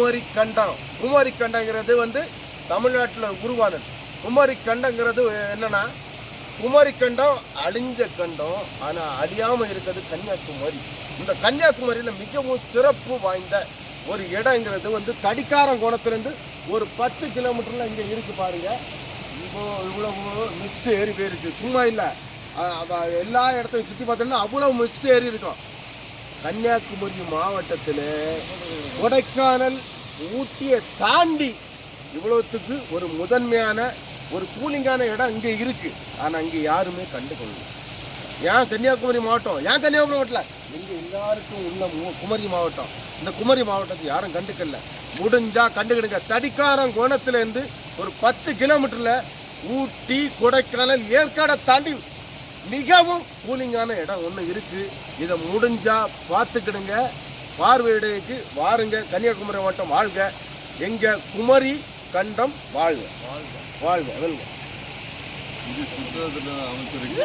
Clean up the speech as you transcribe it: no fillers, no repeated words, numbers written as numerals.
குமரி கண்டம். குமரி கண்டங்கிறது தமிழ்நாட்டில் உருவானது. குமரி கண்டங்கிறது என்னன்னா, குமரி கண்டம் அழிஞ்ச கண்டம், ஆனால் அழியாமல் இருக்கிறது கன்னியாகுமரி. இந்த கன்னியாகுமரியில் மிகவும் சிறப்பு வாய்ந்த ஒரு இடங்கிறது தடிக்காரங்கோணத்துலேருந்து ஒரு 10 கிலோமீட்டரில் இங்கே இருக்கு பாருங்க. இவ்வளவு மிஸ்ட் ஏறி போயிருக்கு, சும்மா இல்லை. எல்லா இடத்தையும் சுற்றி பார்த்தோம்னா அவ்வளோ மிஸ்ட் ஏறி இருக்கும். கன்னியாகுமரி மாவட்டத்தில் கொடைக்கானல் ஊட்டியை தாண்டி இவ்வளோத்துக்கு ஒரு முதன்மையான ஒரு கூலிங்கான இடம் இங்கே இருக்கு. ஆனால் இங்கே யாருமே கண்டுக்கொள்ளல. ஏன் கன்னியாகுமரி மாவட்டம், ஏன் கன்னியாகுமரி மாவட்டத்தில் இங்கே எல்லாருக்கும் உள்ள குமரி மாவட்டம். இந்த குமரி மாவட்டத்தை யாரும் கண்டுக்கல. முடிஞ்சா கண்டுக்கிடுங்க. தடிக்காரங்கோணத்துலேருந்து ஒரு 10 கிலோமீட்டரில் ஊட்டி கொடைக்கானல் ஏற்காடை தாண்டி மிகவும் கூலிங்கான இடம் ஒன்று இருக்குது. இதை முடிஞ்சா பார்த்துக்கிடுங்க, பார்வையிடைக்கு வாருங்க. கன்னியாகுமரி மாவட்டம் வாழ்க, எங்கள் குமரி கண்டம் வாழ்க வாழ்க வாழ்க. இது சுற்றுலா அமைச்சருக்கு